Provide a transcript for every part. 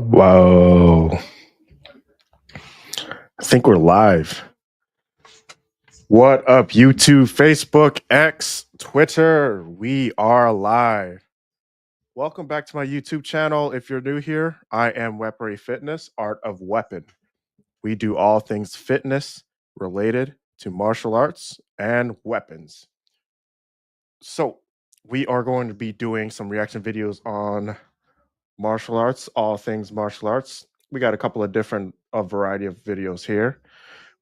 Whoa. I think we're live. What up, YouTube, Facebook, X, Twitter? We are live. Welcome back to my YouTube channel. If you're new here, I am Weaponry Fitness, Art of Weapon. We do all things fitness related to martial arts and weapons. So we are going to be doing some reaction videos on martial arts, all things martial arts. We got a couple of a variety of videos here.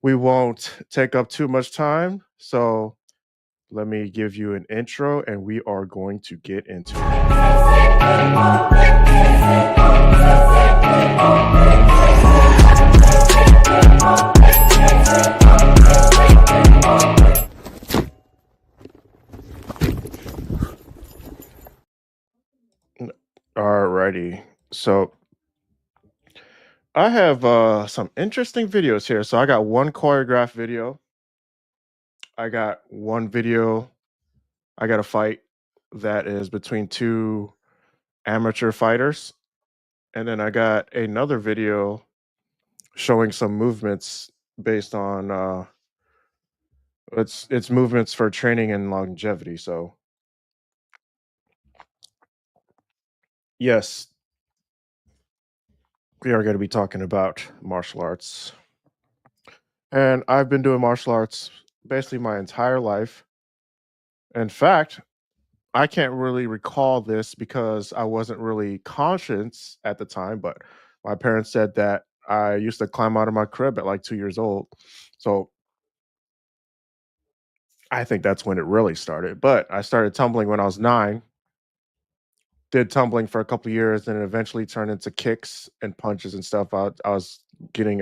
We won't take up too much time, so let me give you an intro and we are going to get into it. Alrighty, so I have some interesting videos here. So I got one choreographed video. I got one video. I got a fight that is between two amateur fighters. And then I got another video showing some movements based on it's movements for training and longevity. So yes, we are going to be talking about martial arts. And I've been doing martial arts basically my entire life. In fact, I can't really recall this because I wasn't really conscious at the time, but my parents said that I used to climb out of my crib at like 2 years old. So I think that's when it really started. But I started tumbling when I was 9, did tumbling for a couple of years, and it eventually turned into kicks and punches and stuff. I was getting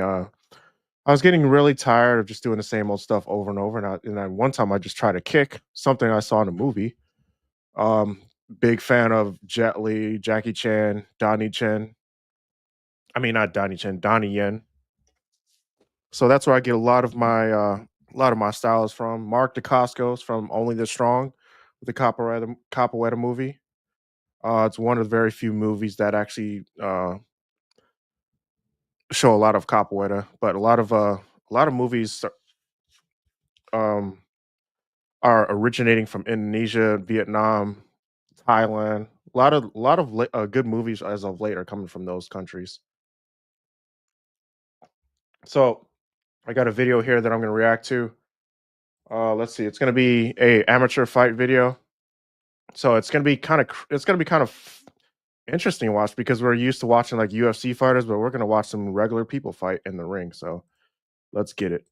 really tired of just doing the same old stuff over and over. And then one time I just tried to kick something I saw in a movie. Um, Big fan of Jet Li, Jackie Chan, Donnie Chen. I mean, not Donnie Chen, Donnie Yen. So that's where I get a lot of my styles from. Mark DeCoscos from Only the Strong, the Capoeira movie. It's one of the very few movies that actually show a lot of capoeira, but a lot of movies um, are originating from Indonesia, Vietnam, Thailand. A lot of good movies as of late are coming from those countries. So I got a video here that I'm going to react to. Let's see. It's going to be a amateur fight video. So it's going to be kind of interesting to watch because we're used to watching like UFC fighters, but we're going to watch some regular people fight in the ring. So let's get it.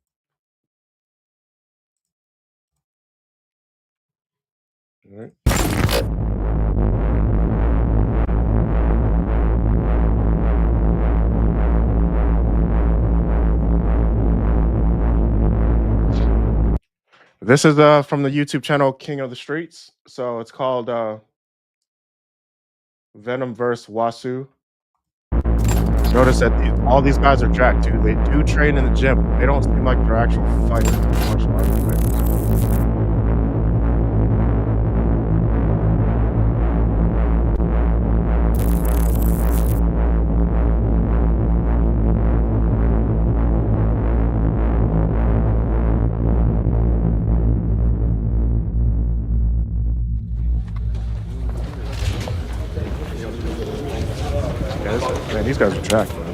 All right. This is from the YouTube channel King of the Streets. So it's called Venom vs. Wasu. Notice that all these guys are jacked too. They do train in the gym. They don't seem like they're actual fighters. Martial arts fighters. Man, these guys are jacked, man.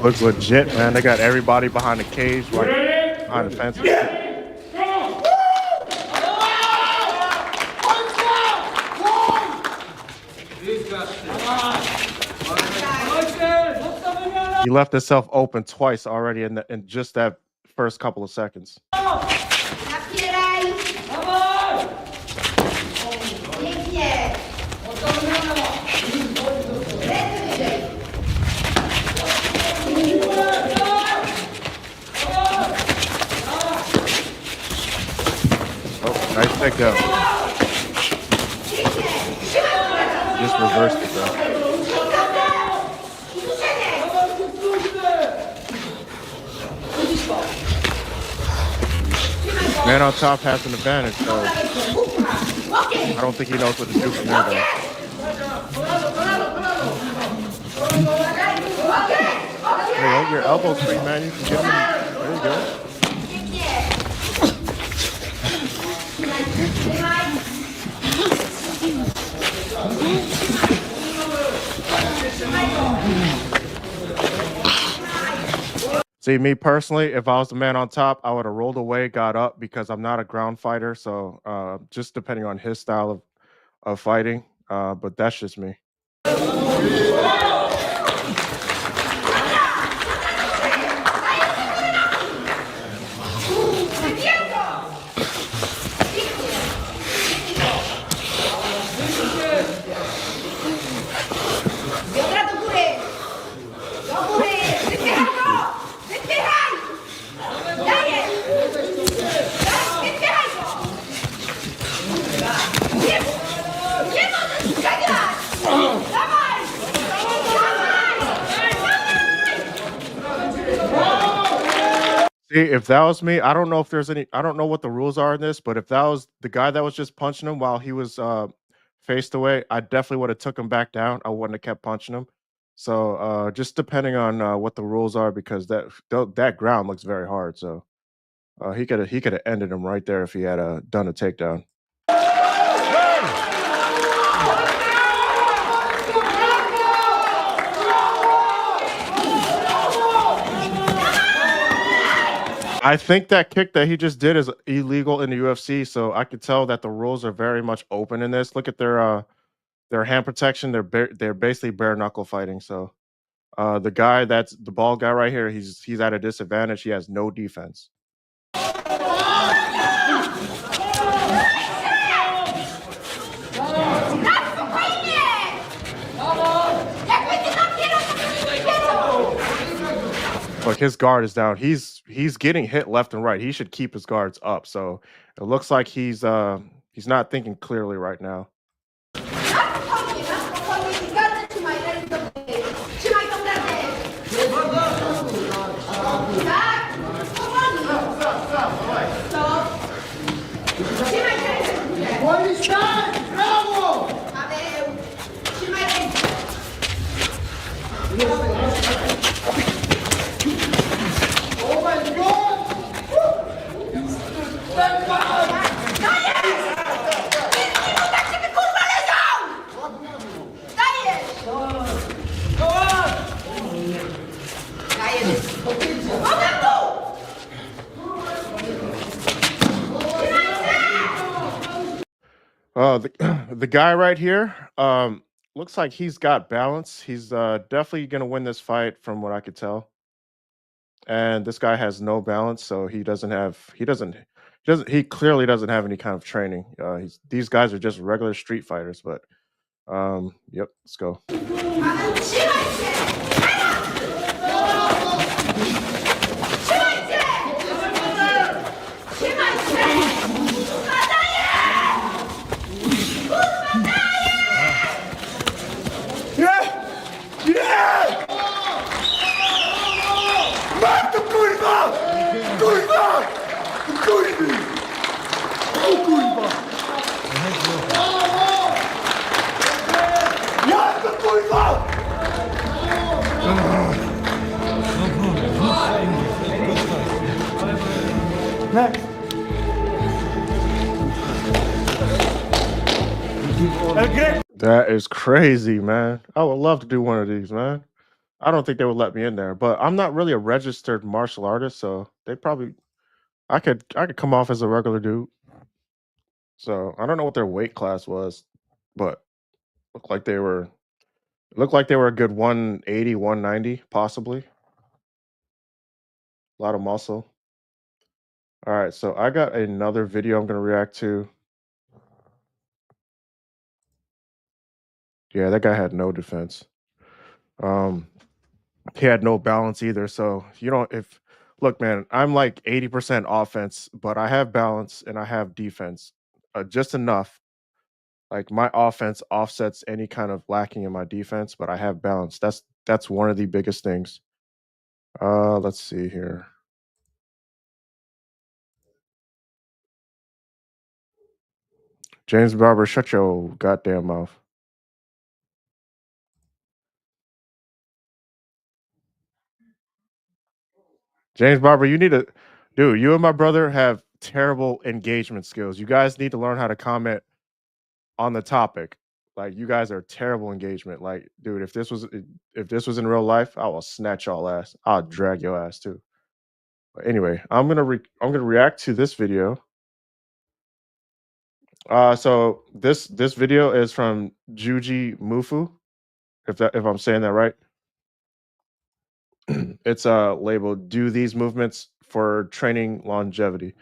Looks legit, man. They got everybody behind the cage, like behind the fence. He left himself open twice already in just that first couple of seconds. takedown. Just reversed it though. Man on top has an advantage, so I don't think he knows what to do from there though. There you go, your elbow's free, man. You can get him. There you go. See, me personally, if I was the man on top, I would have rolled away, got up because I'm not a ground fighter. So just depending on his style of fighting. But that's just me. See, if that was me, I don't know if there's any I don't know what the rules are in this, but if that was the guy that was just punching him while he was faced away, I definitely would have took him back down. I wouldn't have kept punching him. So just depending on what the rules are, because that ground looks very hard. So he could have ended him right there if he had done a takedown. I think that kick that he just did is illegal in the UFC, so I could tell that the rules are very much open in this. Look at their hand protection. They're basically bare knuckle fighting. So the guy that's the bald guy right here, he's at a disadvantage. He has no defense. Like his guard is down. He's getting hit left and right. He should keep his guards up. So it looks like he's not thinking clearly right now. The guy right here, looks like he's got balance. He's definitely gonna win this fight from what I could tell. And this guy has no balance, so he clearly doesn't have any kind of training. These guys are just regular street fighters, but yep, let's go. That is crazy, man. I would love to do one of these, man. I don't think they would let me in there, but I'm not really a registered martial artist, so they probably I could come off as a regular dude. So I don't know what their weight class was, but looked like they were looked like they were a good 180, 190, possibly. A lot of muscle. All right, so I got another video I'm gonna react to. Yeah, that guy had no defense. Um, he had no balance either. So you know, if look, man, I'm like 80% offense, but I have balance and I have defense. just enough. Like my offense offsets any kind of lacking in my defense, but I have balance. That's one of the biggest things. Let's see here. James Barber, shut your goddamn mouth. James Barber, you need to, dude. You and my brother have terrible engagement skills. You guys need to learn how to comment on the topic. Like you guys are terrible engagement. Like, dude, if this was in real life, I will snatch y'all ass. I'll drag your ass too. But anyway, I'm gonna react to this video. So this video is from Juji Mufu, if I'm saying that right. It's labeled "Do these movements for training longevity."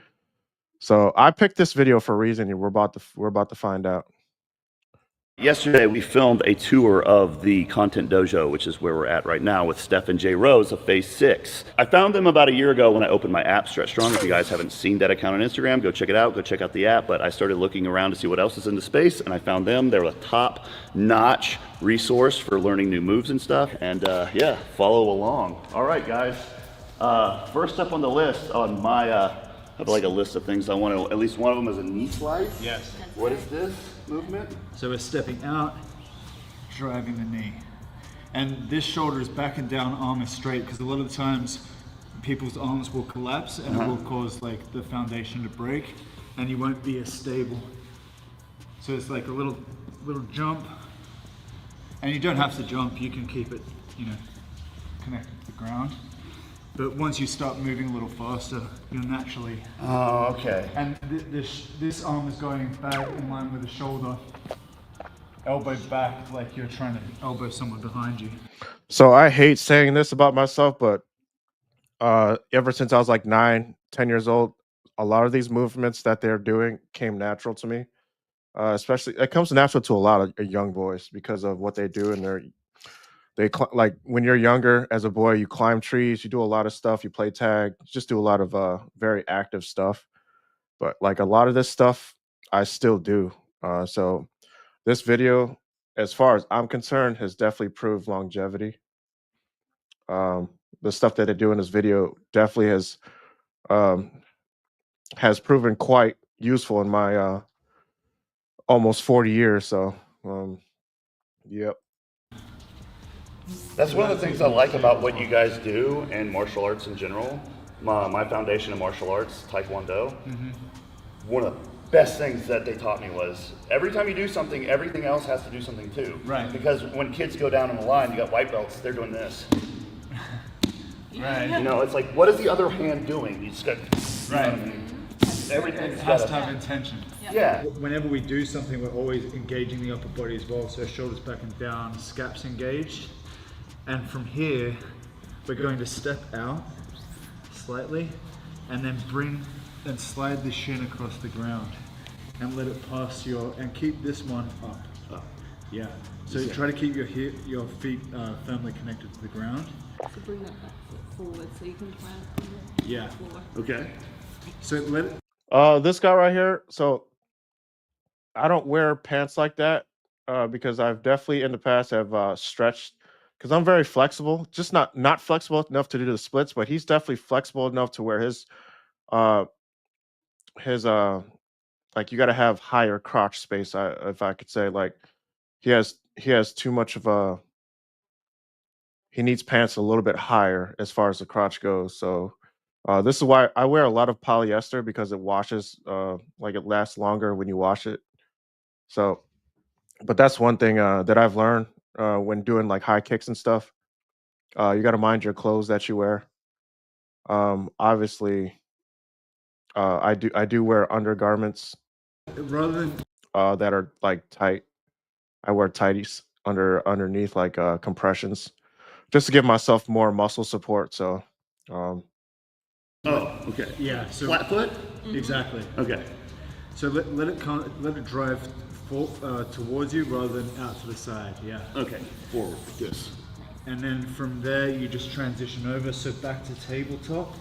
So I picked this video for a reason, and we're about to find out. Yesterday, we filmed a tour of the Content Dojo, which is where we're at right now with Stephen J. Rose of Phase 6. I found them about a year ago when I opened my app, Stretch Strong. If you guys haven't seen that account on Instagram, go check it out. Go check out the app. But I started looking around to see what else is in the space, and I found them. They're a top-notch resource for learning new moves and stuff. And yeah, follow along. All right, guys. First up on the list on my, I have like a list of things I want to, at least one of them is a knee slide. Yes. What is this movement? So we're stepping out, driving the knee. And this shoulder is back and down, arm is straight, because a lot of the times people's arms will collapse and it will cause like the foundation to break and you won't be as stable. So it's like a little jump. And you don't have to jump, you can keep it, you know, connected to the ground. But once you start moving a little faster, you'll naturally. Oh, okay. And this arm is going back in line with the shoulder, elbow back, like you're trying to elbow someone behind you. So I hate saying this about myself, but ever since I was like 9, 10 years old, a lot of these movements that they're doing came natural to me. Especially, it comes natural to a lot of young boys because of what they do, and like when you're younger as a boy, you climb trees, you do a lot of stuff, you play tag, you just do a lot of very active stuff. But like a lot of this stuff, I still do. So this video, as far as I'm concerned, has definitely proved longevity. The stuff that they do in this video definitely um, has proven quite useful in my almost 40 years. So, yep. That's one of the things I like about what you guys do and martial arts in general. My foundation of martial arts, Taekwondo. One of the best things that they taught me was every time you do something, everything else has to do something too. Right. Because when kids go down in the line, you got white belts, they're doing this. Right. You know, it's like, what is the other hand doing? You just got, Right. Everything's It has got to have intention. Yeah. Whenever we do something, we're always engaging the upper body as well. So shoulders back and down, scaps engaged. And from here, we're going to step out slightly and then and slide the shin across the ground and let it pass and keep this one up. Yeah. So try to keep your feet firmly connected to the ground. So bring that back foot forward so you can plant on the Yeah. floor. Okay. So let it. This guy right here. So I don't wear pants like that because I've definitely in the past have stretched because I'm very flexible. Just not flexible enough to do the splits, but he's definitely flexible enough to where uh his like you got to have higher crotch space. If I could say like he has too much of a he needs pants a little bit higher as far as the crotch goes. So this is why I wear a lot of polyester because it washes like it lasts longer when you wash it. So, but that's one thing that I've learned when doing like high kicks and stuff. You got to mind your clothes that you wear. Obviously, I do wear undergarments Rather than that are like tight. I wear tighties underneath like compressions just to give myself more muscle support. So, um, Oh, okay. yeah, so Flat foot? exactly. Okay. So let it drive towards you rather than out to the side. Yeah. Okay. Forward, like this. And then from there you just transition over. So back to tabletop.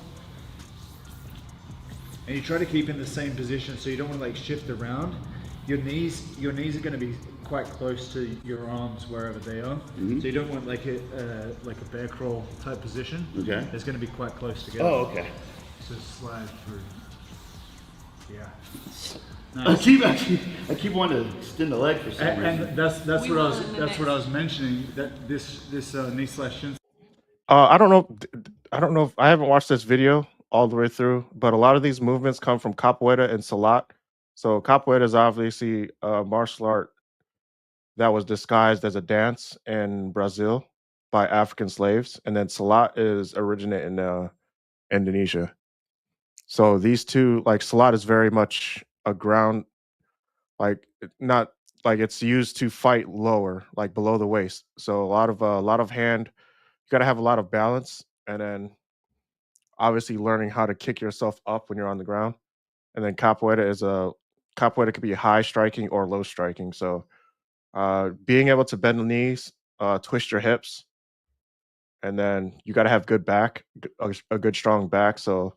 and you try to keep in the same position, so you don't want to like shift around. Your knees are going to be quite close to your arms wherever they are. So you don't want like a bear crawl type position. Okay. It's going to be quite close together. Oh, okay. So slide through. Yeah. I keep wanting to extend the leg for some reason. And that's We what I was will in the mentioning, that this knee slash shin. I don't know. I don't know if I haven't watched this video all the way through, but a lot of these movements come from capoeira and salat. So capoeira is obviously a martial art that was disguised as a dance in Brazil by African slaves, and then salat is originated in Indonesia. So these two, like salat, is very much a ground, like not like it's used to fight lower, like below the waist. So a lot of hand. You got to have a lot of balance, and then obviously learning how to kick yourself up when you're on the ground. And then capoeira could be high striking or low striking. So being able to bend the knees, twist your hips, and then you got to have good back, a good strong back. So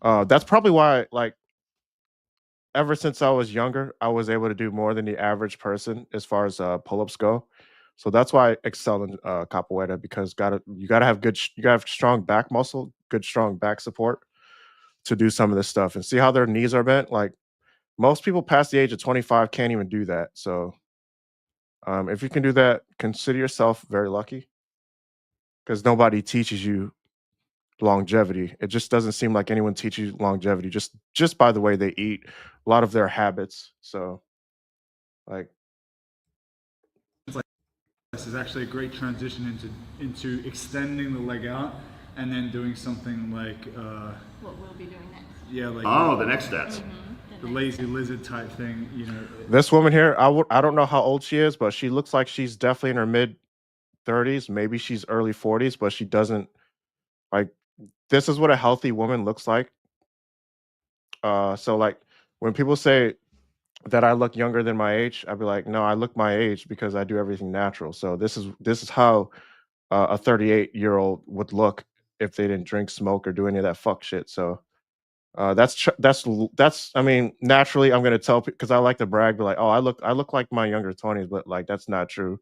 that's probably why, like, ever since I was younger, I was able to do more than the average person as far as pull-ups go. So that's why I excel in capoeira, because you gotta have you gotta have strong back muscle, good strong back support to do some of this stuff. And see how their knees are bent. Like most people past the age of 25 can't even do that. So if you can do that, consider yourself very lucky, because nobody teaches you longevity. It just doesn't seem like anyone teaches you longevity just by the way they eat, a lot of their habits. So like This is actually a great transition into extending the leg out and then doing something like What we'll be doing next. yeah, like Oh, the next steps. the lazy lizard type thing, you know. this woman here, I don't know how old she is, but she looks like she's definitely in her mid 30s, maybe she's early 40s, but she doesn't like this is what a healthy woman looks like. So like when people say that I look younger than my age, I'd be like, no, I look my age because I do everything natural. So this is how a 38-year-old would look if they didn't drink, smoke, or do any of that fuck shit. So that's I mean, naturally I'm gonna tell, because I like to brag, be like, oh, I look like my younger 20s, but like that's not true.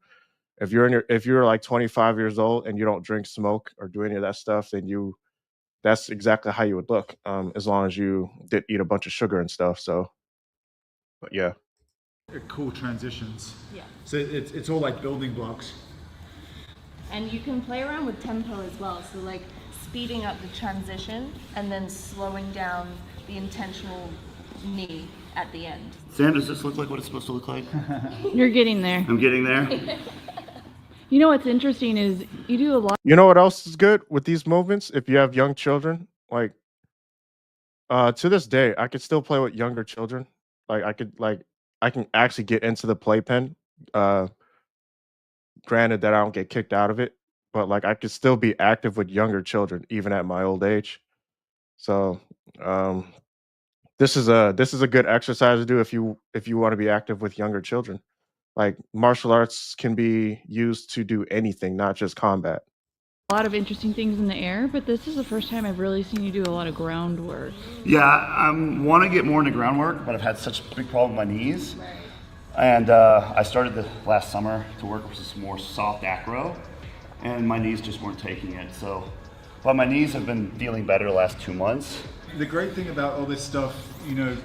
If you're like 25 years old and you don't drink, smoke, or do any of that stuff, then that's exactly how you would look, as long as you did eat a bunch of sugar and stuff. So, but yeah. Cool transitions. Yeah. So it's all like building blocks. And you can play around with tempo as well. So like speeding up the transition and then slowing down the intentional knee at the end. Sam, does this look like what it's supposed to look like? You're getting there. I'm getting there. You know what's interesting is you do a lot You know what else is good with these movements? If you have young children, like to this day, I could still play with younger children. I can actually get into the playpen. Granted that I don't get kicked out of it, but like I could still be active with younger children even at my old age. So this is a good exercise to do if you want to be active with younger children. Like martial arts can be used to do anything, not just combat. of interesting things in the air, but this is the first time I've really seen you do a lot of groundwork. Yeah, I want to get more into groundwork, but I've had such a big problem with my knees. And I started the last summer to work with some more soft acro, and my knees just weren't taking it. So, but my knees have been feeling better the last 2 months. The great thing about all this stuff, you know,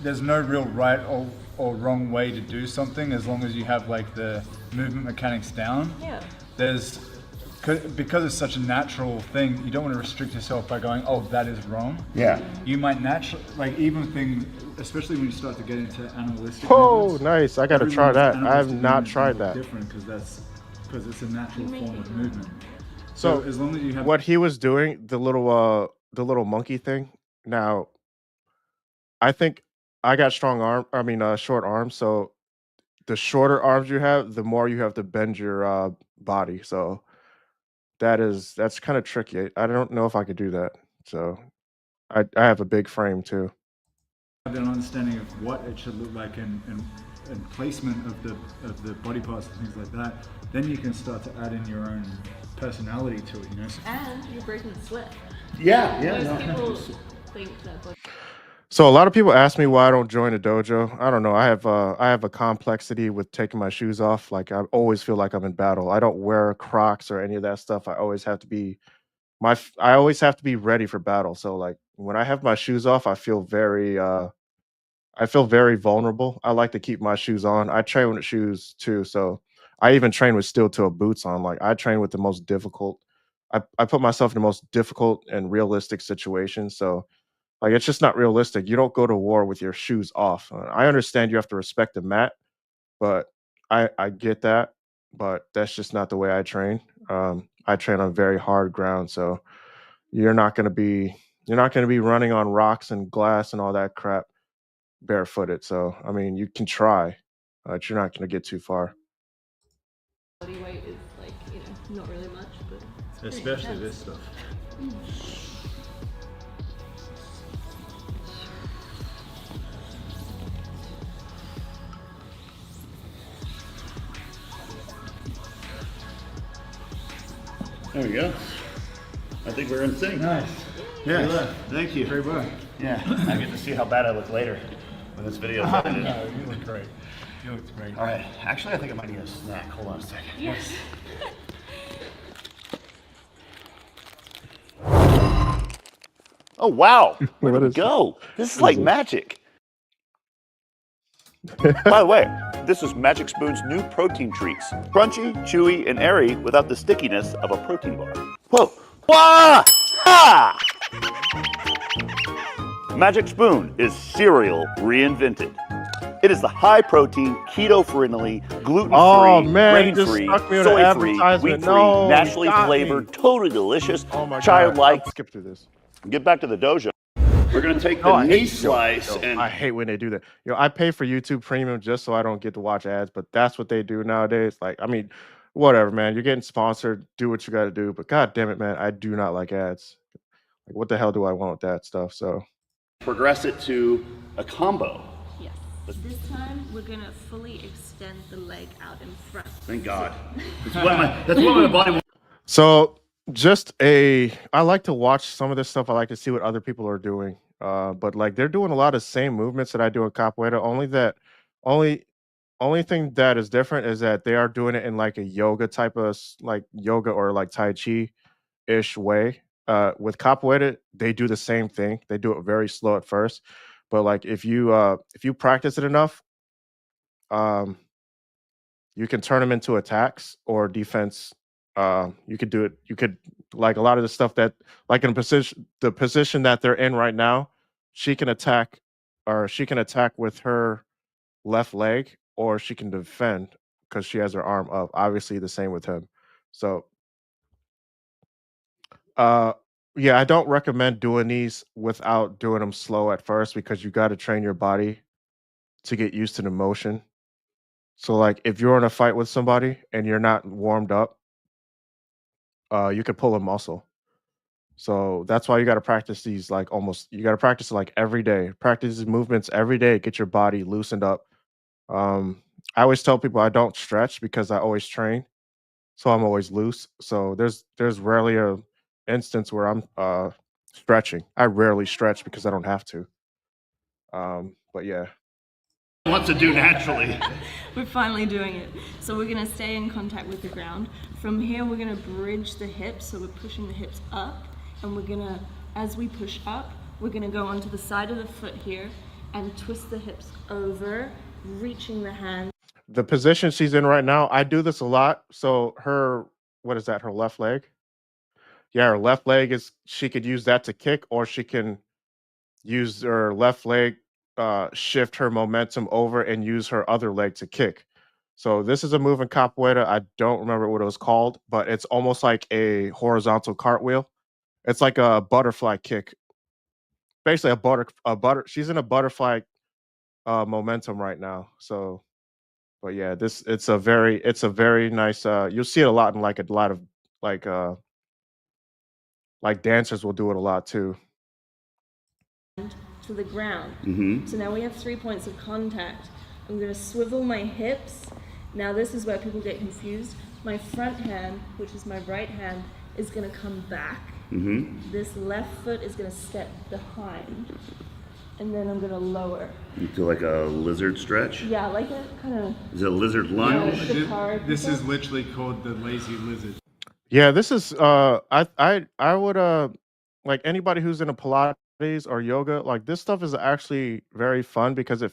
there's no real right or wrong way to do something as long as you have like the movement mechanics down. Yeah. Because it's such a natural thing, you don't want to restrict yourself by going, oh, that is wrong. Yeah. You might naturally, like even things, especially when you start to get into animalistic Oh, movements, nice! I gotta try everyone's that. I have animalistic not movements tried are that. different because it's a natural form of movement. So as long as you have what he was doing, the little monkey thing. Now, I think I got short arms. So the shorter arms you have, the more you have to bend your body. So that's kind of tricky. I don't know if I could do that. So I have a big frame too. an understanding of what it should look like and placement of the body parts and things like that, then you can start to add in your own personality to it, you know. And you're breaking the sweat. Yeah, Most no. people think that like So a lot of people ask me why I don't join a dojo. I don't know. I have a complexity with taking my shoes off. Like I always feel like I'm in battle. I don't wear Crocs or any of that stuff. I always have to be I always have to be ready for battle. So like when I have my shoes off, I feel very vulnerable. I like to keep my shoes on. I train with shoes too. So I even train with steel toe boots on. Like I train with the most difficult. I put myself in the most difficult and realistic situations. So like, it's just not realistic. You don't go to war with your shoes off. I understand you have to respect the mat, but I get that, but that's just not the way I train. I train on very hard ground, so you're not gonna be you're not gonna be running on rocks and glass and all that crap barefooted. So I mean, you can try, but you're not gonna get too far. Body weight is like, not really much, but it's pretty Especially intense. this stuff. There we go. I think we're in sync. Nice. Yeah. Thank you. Very well. Yeah. I get to see how bad I look later when this video is edited. No, you look great. You look great. All right. Actually, I think I might need a snack. Hold on a second. Yes. Oh wow! Where What did we is- go? This is like magic. By the way, this is Magic Spoon's new protein treats. Crunchy, chewy, and airy without the stickiness of a protein bar. Whoa! Wah! Ha! Magic Spoon is cereal reinvented. It is the high-protein, keto-friendly, gluten-free, Oh, man, you just grain-free, stuck me with an soy-free, advertisement. wheat-free, No, you naturally got me. flavored, totally delicious, Oh my god! childlike. I'll skip through this. Get back to the dojo. We're gonna take the No, I knee hate- slice Yo, and I hate when they do that. I pay for YouTube Premium just so I don't get to watch ads, but that's what they do nowadays. Like, I mean, whatever, man. You're getting sponsored. Do what you got to do. But god damn it, man, I do not like ads. Like, what the hell do I want with that stuff? So, progress it to a combo. Yes. This time we're gonna fully extend the leg out in front. Thank God. That's what my body wants. so I like to watch some of this stuff. I like to see what other people are doing. But like they're doing a lot of same movements that I do in capoeira. Only only thing that is different is that they are doing it in like a yoga type of like yoga or like tai chi ish way. With capoeira, they do the same thing. They do it very slow at first, but like if you practice it enough, um, you can turn them into attacks or defense. You could do it. You could like a lot of the stuff that like in the position that they're in right now, she can attack or she can attack with her left leg or she can defend because she has her arm up. Obviously, the same with him. So Uh, yeah, I don't recommend doing these without doing them slow at first because you got to train your body to get used to the motion. So, like, if you're in a fight with somebody and you're not warmed up, you could pull a muscle. So that's why you got to practice these like almost. You got to practice like every day. Practice these movements every day. Get your body loosened up. I always tell people I don't stretch because I always train, so I'm always loose. So there's rarely a instance where I'm stretching. I rarely stretch because I don't have to. But yeah. Wants to do naturally. We're finally doing it. So we're gonna stay in contact with the ground. From here, we're gonna bridge the hips. So we're pushing the hips up, and we're gonna, as we push up, we're gonna go onto the side of the foot here and twist the hips over, reaching the hand. The position she's in right now, I do this a lot. So her, what is that? Her left leg? Yeah, her left leg is she could use that to kick, or she can use her left leg, shift her momentum over and use her other leg to kick. So this is a move in capoeira. I don't remember what it was called, but it's almost like a horizontal cartwheel. It's like a butterfly kick. Basically a butter she's in a butterfly momentum right now. So but yeah, this it's a very nice you'll see it a lot in like a lot of like uh like dancers will do it a lot too. To the ground. Mm-hmm. So now we have 3 points of contact. I'm going to swivel my hips. Now this is where people get confused. My front hand, which is my right hand, is going to come back. Mm-hmm. This left foot is going to step behind. and then I'm gonna lower. Into like a lizard stretch. Yeah, like a kind of. Is it a lizard lunge? Yeah. The card This and is stuff? literally called the lazy lizard. Yeah, this is I would like anybody who's into Pilates or yoga, like this stuff is actually very fun because it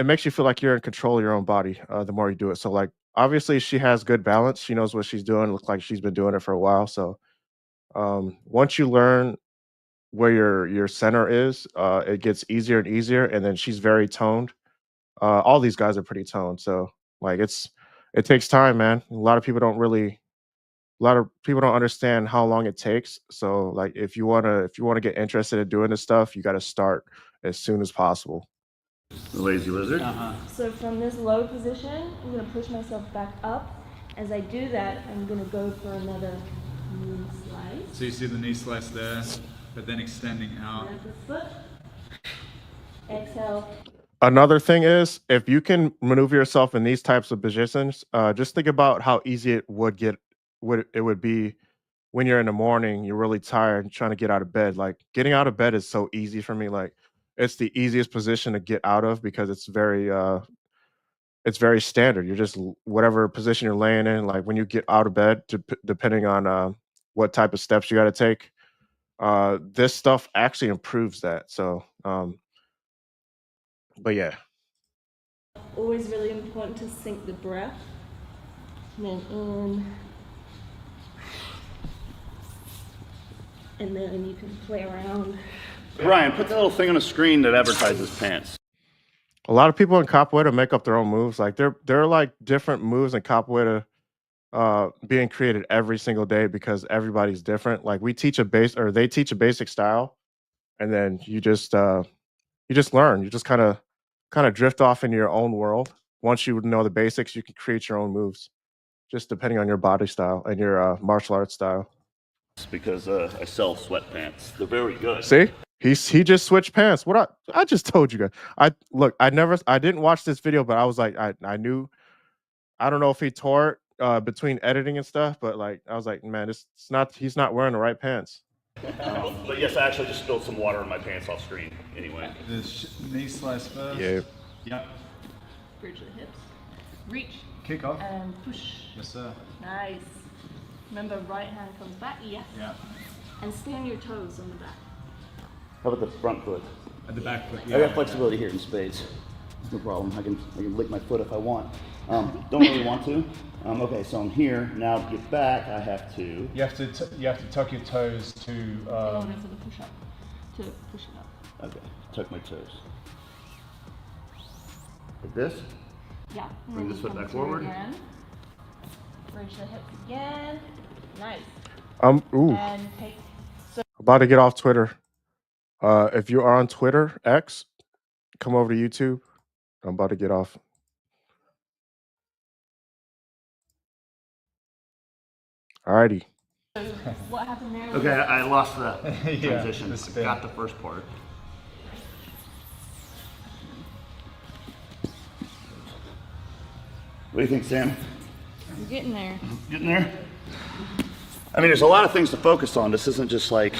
makes you feel like you're in control of your own body the more you do it. So like obviously she has good balance. She knows what she's doing. Looks like she's been doing it for a while. So once you learn where your center is, it gets easier and easier. And then she's very toned. All these guys are pretty toned. So like it takes time, man. A lot of people don't understand how long it takes. So like if you wanna get interested in doing this stuff, you gotta start as soon as possible. The lazy lizard. So from this low position, I'm gonna push myself back up. As I do that, I'm gonna go for another knee slice. So you see the knee slice there, but then extending out. Grab the foot. Exhale. Another thing is if you can maneuver yourself in these types of positions, just think about how easy it would be when you're in the morning, you're really tired, trying to get out of bed. Like getting out of bed is so easy for me. Like it's the easiest position to get out of because it's very standard. You're just whatever position you're laying in. Like when you get out of bed, depending on what type of steps you got to take, this stuff actually improves that. So, but yeah, Always really important to sync the breath. And then in. And then you can play around. Brian, put that little thing on the screen that advertises pants. a lot of people in capoeira make up their own moves. Like there are like different moves in capoeira being created every single day because everybody's different. Like we teach a base or they teach a basic style, and then you just learn. You just kind of drift off into your own world. Once you know the basics, you can create your own moves, just depending on your body style and your martial arts style. Because I sell sweatpants. They're very good. See, he just switched pants. What I just told you guys. I didn't watch this video, but I was like I knew. I don't know if he tore it between editing and stuff, but like I was like, man, it's not. He's not wearing the right pants. But yes, I actually just spilled some water in my pants off screen. Anyway. The knee slice first. Yeah. Yep. Bridge the hips. Reach Kick off. and push. Yes, sir. Nice. Remember, right hand comes back. Yes. Yeah. And stay on your toes on the back. How about the front foot? At the back foot. I got flexibility here in spades. No problem. I can lick my foot if I want. Don't really want to. Okay, so I'm here now. To get back, I have to. You have to tuck your toes to. In order for the push up. To push it up. Okay, tuck my toes. Like this. Yeah. And Bring then this foot come back through forward. Again. Bridge the hips again. Nice. Ooh, And take. about to get off Twitter. If you are on Twitter X, come over to YouTube. I'm about to get off. Alrighty. What happened there? Okay, I lost the Yeah, transition. the spin. Got the first part. What do you think, Sam? You're getting there. Getting there? I mean, there's a lot of things to focus on. This isn't just like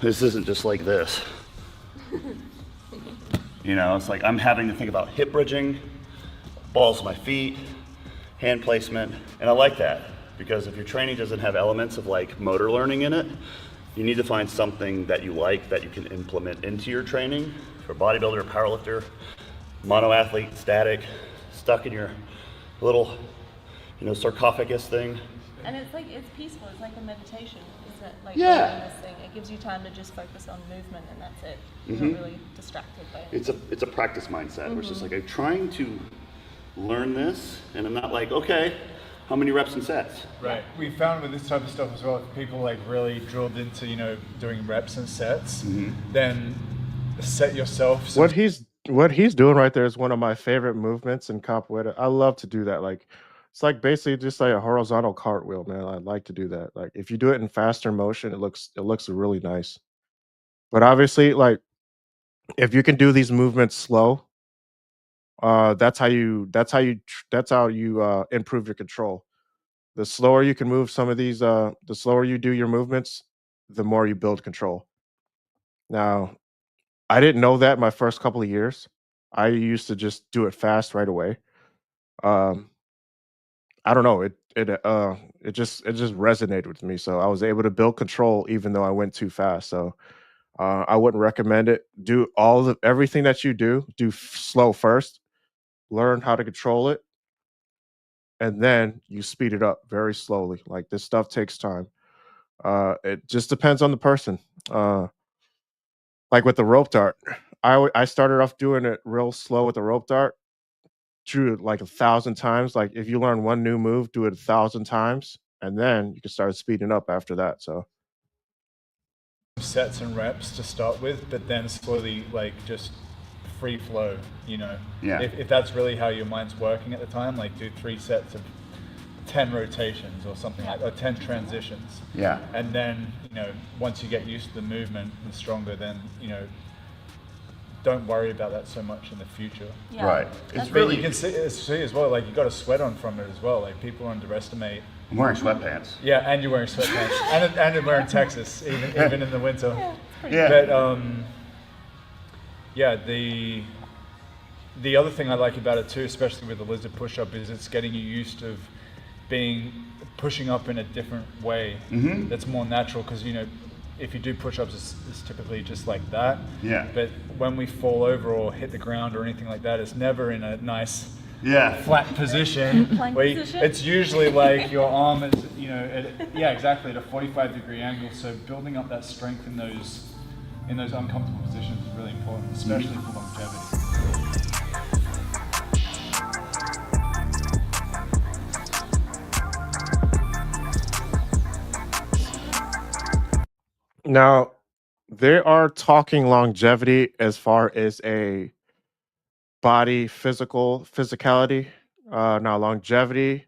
this. You know, it's like I'm having to think about hip bridging, balls of my feet, hand placement, and I like that because if your training doesn't have elements of like motor learning in it, you need to find something that you like that you can implement into your training for bodybuilder, powerlifter, mono athlete, static, stuck in your little, sarcophagus thing. And it's peaceful. It's like a meditation. It's like Yeah. learning this thing. It gives you time to just focus on movement, and that's it. You're not really distracted by it. It's a practice mindset where it's just like I'm trying to learn this, and I'm not like, okay, how many reps and sets? Right. We found with this type of stuff as well, if people like really drilled into, doing reps and sets, then set yourself. some- What he's doing right there is one of my favorite movements in capoeira. I love to do that. Like it's like basically just like a horizontal cartwheel, man. I like to do that. Like if you do it in faster motion, it looks really nice. But obviously, like if you can do these movements slow, that's how you improve your control. The slower you can move some of these, the slower you do your movements, the more you build control. Now, I didn't know that my first couple of years. I used to just do it fast right away. Um, I don't know. It just resonated with me. So I was able to build control even though I went too fast. So I wouldn't recommend it. Do everything that you do slow first, learn how to control it, and then you speed it up very slowly. Like this stuff takes time. It just depends on the person. Uh, like with the rope dart, I started off doing it real slow with the rope dart, drew it like 1,000 times. Like if you learn one new move, do it 1,000 times, and then you can start speeding up after that. So Sets and reps to start with, but then slowly like just free flow, you know. Yeah. If that's really how your mind's working at the time, like do 3 sets of 10 rotations or something like, or 10 transitions. Yeah. And then, you know, once you get used to the movement and stronger, then, you know, don't worry about that so much in the future. Yeah. Right. That's It's But really. you can see as well, like you got a sweat on from it as well. Like people underestimate. I'm wearing sweatpants. Yeah, and you're wearing sweatpants, and you're wearing Texas, even in the winter. Yeah. But yeah, the other thing I like about it too, especially with the lizard push-up, is it's getting you used to pushing up in a different way. That's more natural, because you know, if you do push-ups, it's typically just like that. Yeah. But when we fall over or hit the ground or anything like that, it's never in a nice Yeah. flat position. Plank where position? It's usually like your arm is, you know, yeah, exactly, at a 45-degree angle. So building up that strength in those uncomfortable positions is really important, especially for longevity. now they are talking longevity as far as a body physicality. Now longevity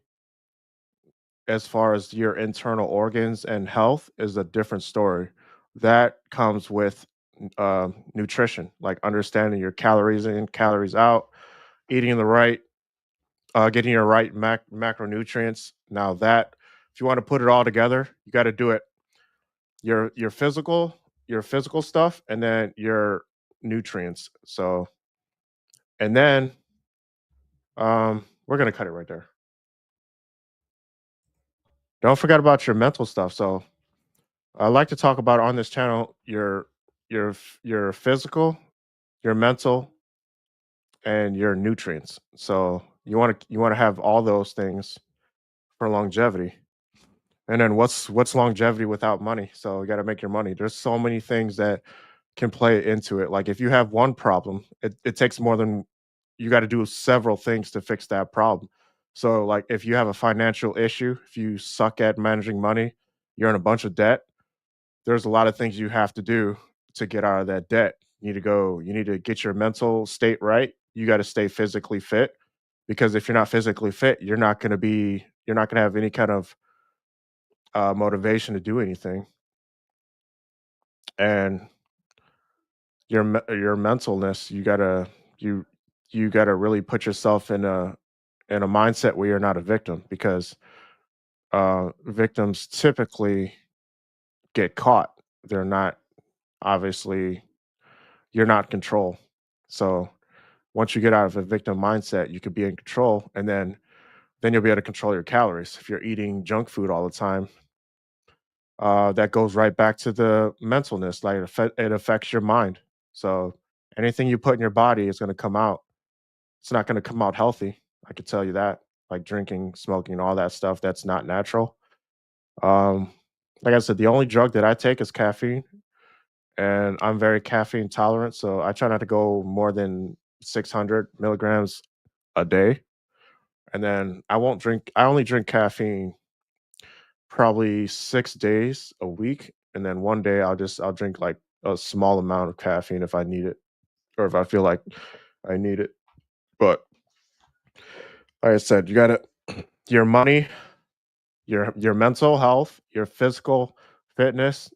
as far as your internal organs and health is a different story. That comes with nutrition, like understanding your calories in, calories out, eating the right, getting your right macronutrients. Now that if you want to put it all together, you got to do it your physical stuff, and then your nutrients. So and then we're gonna cut it right there. Don't forget about your mental stuff. So I like to talk about on this channel your physical, your mental, and your nutrients. So you want to have all those things for longevity. And then what's longevity without money? So you got to make your money. There's so many things that can play into it. Like if you have one problem, it takes more than you got to do several things to fix that problem. So like if you have a financial issue, if you suck at managing money, you're in a bunch of debt, there's a lot of things you have to do to get out of that debt. You need to get your mental state right. You got to stay physically fit, because if you're not physically fit, you're not going to have any kind of motivation to do anything. And your mentalness, you you got to really put yourself in a mindset where you're not a victim, because victims typically get caught. They're not obviously you're not in control. So once you get out of a victim mindset, you could be in control, and then you'll be able to control your calories. If you're eating junk food all the time, that goes right back to the mentalness. Like it affects your mind. So anything you put in your body is going to come out. It's not going to come out healthy. I could tell you that. Like drinking, smoking, all that stuff. That's not natural. Um, like I said, the only drug that I take is caffeine, and I'm very caffeine tolerant. So I try not to go more than 600 milligrams a day. And then I won't drink. I only drink caffeine probably 6 days a week, and then one day I'll drink like a small amount of caffeine if I need it, or if I feel like I need it. But like I said, you gotta your money, your mental health, your physical fitness,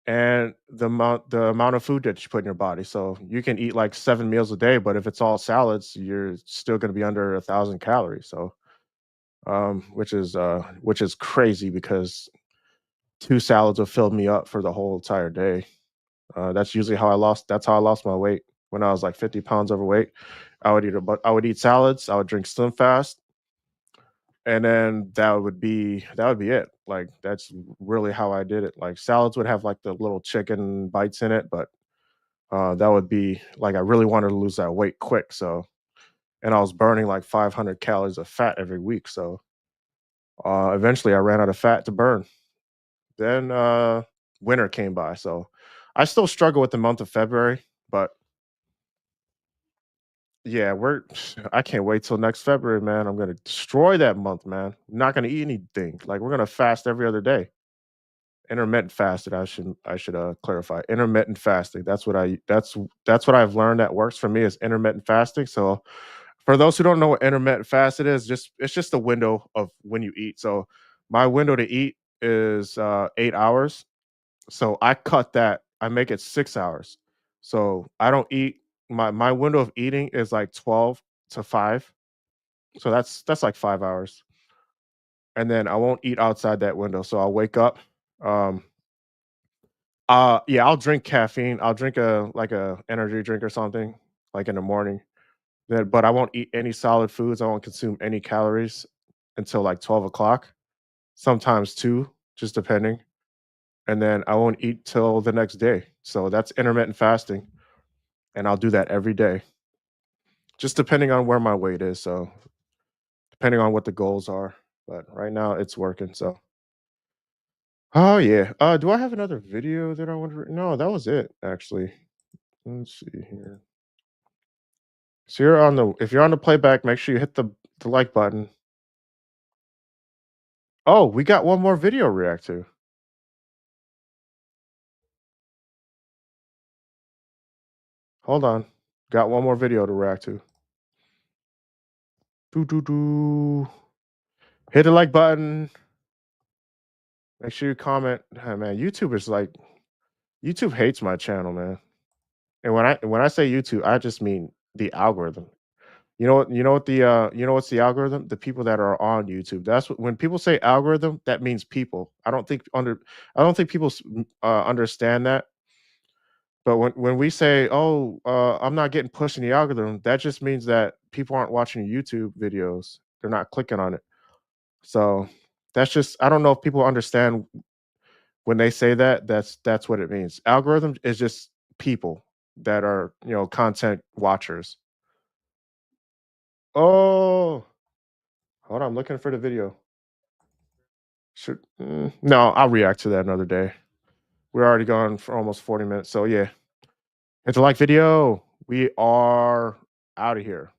and the amount of food that you put in your body. So you can eat like 7 meals a day, but if it's all salads, you're still gonna be under 1,000 calories. So which is crazy, because two salads will fill me up for the whole entire day. That's usually how I lost. That's how I lost my weight when I was like 50 pounds overweight. I would eat salads. I would drink Slim Fast, and then that would be it. Like that's really how I did it. Like salads would have like the little chicken bites in it, but that would be like I really wanted to lose that weight quick. So, and I was burning like 500 calories of fat every week. So eventually I ran out of fat to burn. Then winter came by. So I still struggle with the month of February, but yeah, I can't wait till next February, man. I'm gonna destroy that month, man. I'm not gonna eat anything. Like we're gonna fast every other day. Intermittent fasted. I should clarify. Intermittent fasting. That's what I've learned that works for me is intermittent fasting. So for those who don't know what intermittent fasted is, just it's just a window of when you eat. So my window to eat is 8 hours. So I cut that. I make it 6 hours. So I don't eat my window of eating is like 12 to 5. So that's like 5 hours. And then I won't eat outside that window. So I'll wake up. Um yeah, I'll drink caffeine. I'll drink a energy drink or something like in the morning. Then but I won't eat any solid foods. I won't consume any calories until like 12 o'clock, sometimes two, just depending. And then I won't eat till the next day. So that's intermittent fasting. And I'll do that every day, just depending on where my weight is. So depending on what the goals are. But right now it's working. So oh yeah. Do I have another video that I want to no, that was it actually. Let's see here. So you're on the if you're on the playback, make sure you hit the like button. Oh, we got one more video to react to. Hold on. Got one more video to react to. Doo doo doo. Hit the like button. Make sure you comment. Ah, man, YouTube is like YouTube hates my channel, man. And when I say YouTube, I just mean the algorithm. You know what's the algorithm? The people that are on YouTube. That's what when people say algorithm, that means people. I don't think people understand that. But when we say, "Oh, I'm not getting pushed in the algorithm," that just means that people aren't watching YouTube videos. They're not clicking on it. So that's just I don't know if people understand when they say that. That's what it means. Algorithm is just people that are content watchers. Oh, hold on, I'm looking for the video. No, I'll react to that another day. We're already gone for almost 40 minutes. So yeah, hit the like video. We are out of here.